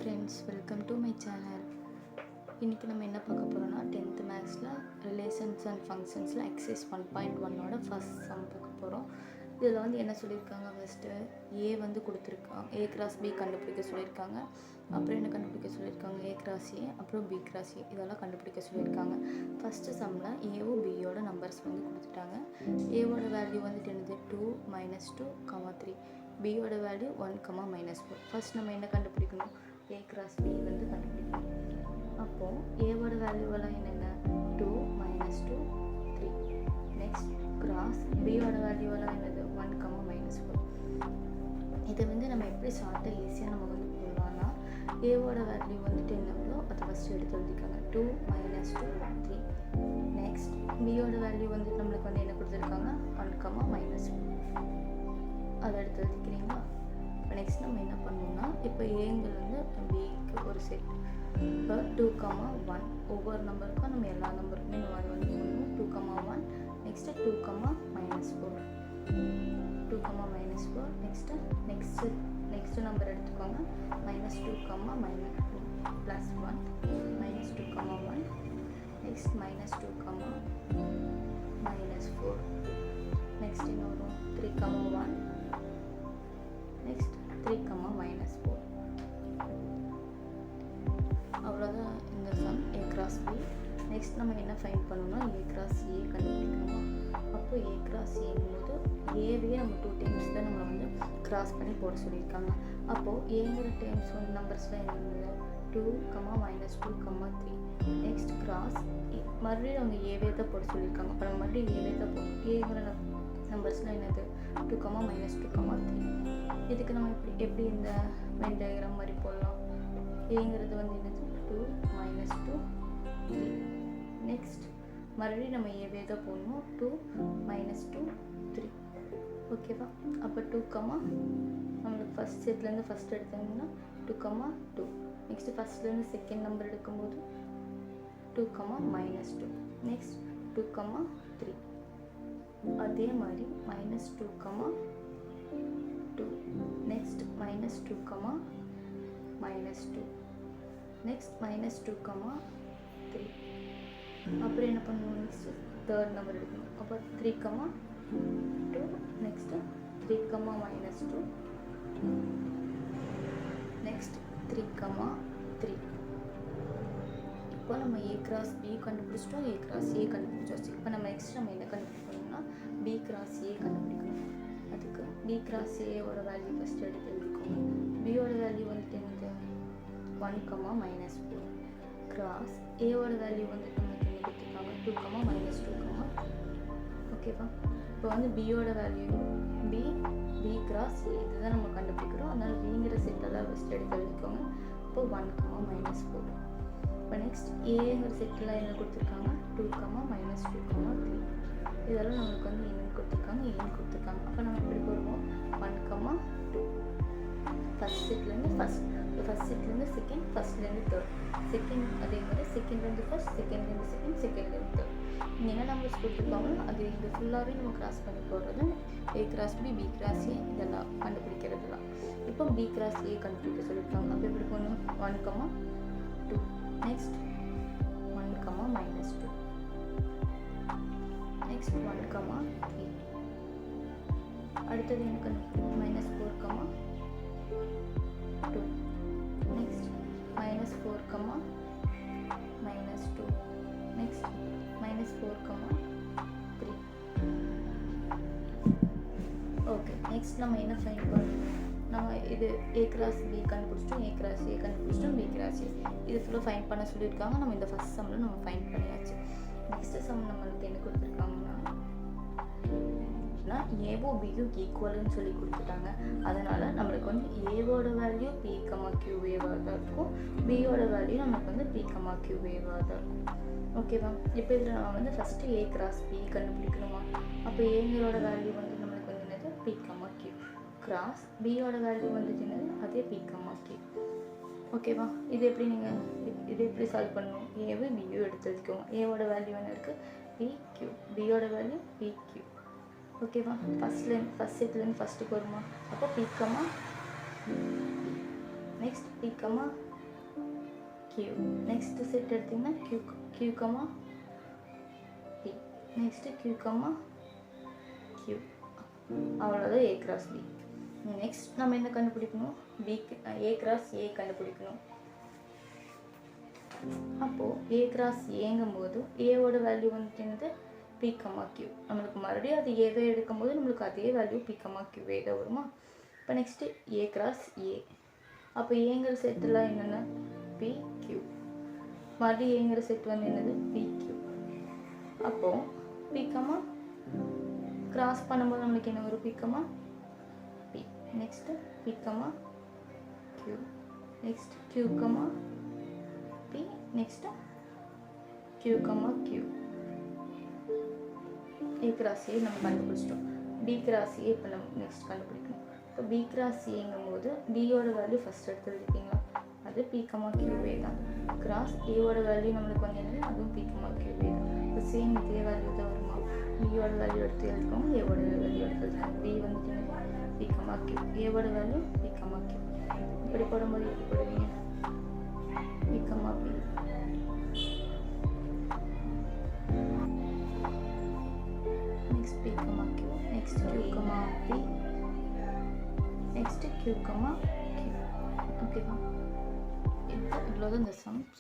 Friends, welcome to my channel. இன்றைக்கி நம்ம என்ன பார்க்க போகிறோம்னா 10th மேக்ஸில் ரிலேஷன்ஸ் அண்ட் ஃபங்க்ஷன்ஸில் எக்ஸசைஸ் 1.1ஓட ஃபஸ்ட் சம் பார்க்க போகிறோம். இதில் வந்து என்ன சொல்லியிருக்காங்க, ஃபஸ்ட்டு ஏ வந்து கொடுத்துருக்காங்க, ஏ கிராஸ் பி கண்டுபிடிக்க சொல்லியிருக்காங்க. அப்புறம் என்ன கண்டுபிடிக்க சொல்லியிருக்காங்க, ஏ கிராஸ் ஏ, அப்புறம் பி கிராஸ் ஏ, இதெல்லாம் கண்டுபிடிக்க சொல்லியிருக்காங்க. ஃபஸ்ட்டு சம்மில் ஏவோ பியோட நம்பர்ஸ் வந்து கொடுத்துட்டாங்க. ஏவோட வேல்யூ வந்துட்டு என்னது 2 -2, 3. பியோட வேல்யூ 1, -4. ஃபஸ்ட் நம்ம என்ன கண்டுபிடிக்கணும், ஏ கிராஸ் பி வந்து கண்டுபிடிக்கணும். அப்போது ஏவோட வேல்யூவெல்லாம் என்னென்ன 2 -2 3. நெக்ஸ்ட் கிராஸ் பியோட வேல்யூவெல்லாம் என்னது 1, -4. இதை வந்து நம்ம எப்படி ஷார்ட்டாக ஈஸியாக நம்ம வந்து போடலாம்னா, ஏவோட வேல்யூ வந்துட்டு என்னவோ அதை ஃபஸ்ட்டு எடுத்து எழுதிக்காங்க, 2 -2 3. நெக்ஸ்ட் பியோட வேல்யூ வந்துட்டு நம்மளுக்கு வந்து என்ன கொடுத்துருக்காங்க, 1, -4. அதை எடுத்து எழுதிக்கிறீங்களா? இப்போ நெக்ஸ்ட் நம்ம என்ன பண்ணணும்னா, இப்போ ஏங்கிறது பிக்கு ஒரு செட். இப்போ 2, 1 ஒவ்வொரு நம்பருக்கும் நம்ம எல்லா நம்பருக்குமே இந்த மாதிரி வந்து போடணும். 2, 1 நெக்ஸ்ட்டு 2, -4 2, -4. நெக்ஸ்ட்டு நம்பர் எடுத்துக்கோங்க, -2, +1 -2, 1 நெக்ஸ்ட் -2, -4. நெக்ஸ்ட் என்ன வரும், 3, 1 நெக்ஸ்ட் 3, -4. அவ்வளோதான் இந்த sum A cross B. Next நம்ம என்ன ஃபைண்ட் பண்ணணும்னா, ஏ கிராஸ் ஏ கண்டுபிடிக்கணும். அப்போ ஏ கிராஸ் ஏங்கும்போது ஏவே நம்ம 2 டைம்ஸ் தான் நம்ம வந்து கிராஸ் பண்ணி போட சொல்லியிருக்காங்க. அப்போது ஏங்கிற டைம்ஸ் வந்து நம்பர்ஸ்லாம் என்னென்ன 2, -2, 3. நெக்ஸ்ட் கிராஸ் மறுபடியும் அவங்க ஏவே தான் போட சொல்லியிருக்காங்க. அப்போ நம்ம மறுபடியும் ஏவே தான் போடணும். ஏங்கிற நம்பர்ஸ்லாம் என்னது 2, -2, 3. இதுக்கு நம்ம எப்படி இந்த வென் டயக்ராம் மாதிரி போடலாம். ஏங்கிறது வந்து என்னது 2 -2 3. நெக்ஸ்ட் மறுபடியும் நம்ம ஏவே தான் போடணும், 2 -2 3. ஓகேவா? அப்போ 2, நம்மளுக்கு ஃபஸ்ட் செட்லேருந்து ஃபஸ்ட் எடுத்தோம்னா 2, 2. நெக்ஸ்ட்டு ஃபஸ்ட்லேருந்து செகண்ட் நம்பர் எடுக்கும்போது 2, -2. நெக்ஸ்ட் 2, 3. அதே மாதிரி -2, 2. நெக்ஸ்ட் -2, -2. நெக்ஸ்ட் -2, 3. அப்புறம் என்ன பண்ணணும், நெக்ஸ்ட் தேர்ட் நம்பர் எடுக்கணும். அப்போ 3, 2. நெக்ஸ்ட்டு 3, -2. நெக்ஸ்ட் 3, 3. இப்போ நம்ம ஏ கிராஸ் பி கண்டுபிடிச்சிட்டோம், ஏ கிராஸ் ஏ கண்டுபிடிச்சாச்சு. இப்போ நம்ம நெக்ஸ்ட் நம்ம என்ன கண்டுபிடிக்கணும்னா, பி கிராஸ் ஏ கண்டுபிடிக்கணும். அதுக்கு பி கிராஸ் ஏவோட வேல்யூ ஃபஸ்ட்டு எடுத்து எழுதிக்கோங்க. பியோட வேல்யூ வந்துட்டு என்னது 1, -4. கிராஸ் ஏவோட வேல்யூ வந்துட்டு நமக்கு என்ன கொடுத்துருக்காங்க 2, -2. ஓகேவா? இப்போ வந்து பியோட வேல்யூ பி கிராஸ் ஏ இதுதான் நம்ம கண்டுபிடிக்கிறோம். அதனால் பிங்கிற செட்டெல்லாம் ஃபஸ்ட்டு எடுத்து எழுதிக்கோங்க. இப்போ 1, -4. இப்போ நெக்ஸ்ட் ஏங்கிற செட்டில் என்ன கொடுத்துருக்காங்க 2, -2, 3. இதெல்லாம் நம்மளுக்கு வந்து என்னன்னு கொடுத்துருக்காங்க, ஏன்னு கொடுத்துருக்காங்க. அப்போ நம்ம எப்படி போடுவோம், 1, 2. ஃபஸ்ட் செட்லேருந்து செகண்ட், ஃபஸ்ட்லேருந்து தேர்ட். செகண்ட் அதே மாதிரி செகண்ட்லேருந்து ஃபஸ்ட், செகண்ட்லேருந்து செகண்ட், செகண்ட்லேருந்து தேர்ட். இங்கே என்ன நம்பர்ஸ் கொடுத்துருக்காங்களோ அது இங்கே ஃபுல்லாகவே நம்ம கிராஸ் பண்ணி போடுறது. A cross B, B cross A இதெல்லாம் கண்டுபிடிக்கிறதுலாம். இப்போ பி கிராஸ் ஏ கண்டுபிடிக்க சொல்லியிருக்காங்க. அப்போ எப்படி போகணும், 1, 2. நெக்ஸ்ட் 1, -2. நெக்ஸ்ட் 1, 3. அடுத்தது எனக்கு -4, 2. நெக்ஸ்ட் -4, -2. நெக்ஸ்ட் -4, 3. ஓகே, நெக்ஸ்ட் நம்ம என்ன ஃபைண்ட் பண்ணணும், நம்ம இது ஏ கிராஸ் பி கண்டுபிடிச்சிட்டோம், ஏ கிராஸ் ஏ கண்டுபிடிச்சிட்டோம், பி கிராஸ் ஏ இது ஃபுல்லாக ஃபைண்ட் பண்ண சொல்லியிருக்காங்க. நம்ம இந்த ஃபஸ்ட் சம்மில் நம்ம ஃபைண்ட் பண்ணியாச்சு. நெக்ஸ்ட்டு சம் நம்மளுக்கு என்ன கொடுத்துருக்காங்கன்னா, ஏவோ பியோ ஈக்குவல்னு சொல்லி கொடுத்துட்டாங்க. அதனால் நம்மளுக்கு வந்து ஏவோட வேல்யூ பி, கியூவேவாக தான் இருக்கும். பியோட வேல்யூ நம்மளுக்கு வந்து பி, கியூவேவாக தான் இருக்கும். ஓகேவா? இப்போ இதில் நம்ம வந்து ஃபஸ்ட்டு ஏ கிராஸ் பி கண்டுபிடிக்கணுமா. அப்போ ஏங்களோட வேல்யூ வந்து நம்மளுக்கு வந்து என்னது பி, கியூ. கிராஸ் பியோட வேல்யூ வந்துட்டு என்னது அதே பி, கியூ. ஓகேவா? இது எப்படி சால்வ் பண்ணணும், ஏவோ பியோ எடுத்து வச்சுக்கோங்க. ஏவோட வேல்யூ என்ன இருக்குது பி, கியூ. பியோட வேல்யூ பி, கியூ. ஓகேவா? ஃபஸ்ட் செட்லேருந்து ஃபஸ்ட்டுக்கு வருமா. அப்போ P, next P, Q. Next set எடுத்திங்கன்னா Q comma P. Next Q comma Q. அவ்வளோதான் ஏ கிராஸ் பி. நெக்ஸ்ட் நம்ம என்ன கண்டுபிடிக்கணும்? ஏ கிராஸ் ஏ கண்டுபிடிக்கணும். அப்போது ஏ கிராஸ் ஏங்கும்போது ஏவோட வேல்யூ வந்துட்டு என்னது? P comma Q. நம்மளுக்கு மறுபடியும் அது ஏதை எடுக்கும்போது நம்மளுக்கு அதே வேல்யூ பி கமா கியூ ஏதை வருமா? இப்போ நெக்ஸ்ட்டு ஏ கிராஸ் ஏ. அப்போ ஏங்கிற செட்டெல்லாம் என்னென்ன? P Q. மறுபடியும் ஏங்கிற செட் வந்து என்னது? P Q. அப்போது பி கமா கிராஸ் பண்ணும்போது நம்மளுக்கு என்ன வரும்? P comma P. Next P comma Q. Next Q comma P. Next Q comma Q. A cross A நம்ம கண்டுபிடிச்சிட்டோம். பி கிராஸ் ஏ இப்போ நம்ம நெக்ஸ்ட் கண்டுபிடிக்கணும். இப்போ பி கிராஸ் ஏங்கும்போது பியோட வேல்யூ ஃபஸ்ட் எடுத்து எழுதிக்கிங்களா? அது பி கமா கியூவே தான். கிராஸ் ஏவோட வேல்யூ நம்மளுக்கு வந்து என்னது? அதுவும் பி கமா கியூவே தான். இப்போ சேம் இதே வேல்யூ தான் வருமா? பியோட வேல்யூ எடுத்து எழுதிக்கோங்க, ஏவோட வேல்யூ எடுத்து எழுதிக்கோங்க. பி வந்துட்டு பி கமா கியூ, ஏவோட வேல்யூ பி கமா கியூ. இப்படி போடும்போது எப்படி போடுவீங்க? P comma P. Next P comma Q, next Q comma P, next Q comma Q. Okay, இவ்வளோதான் இந்த சம்ஸ்.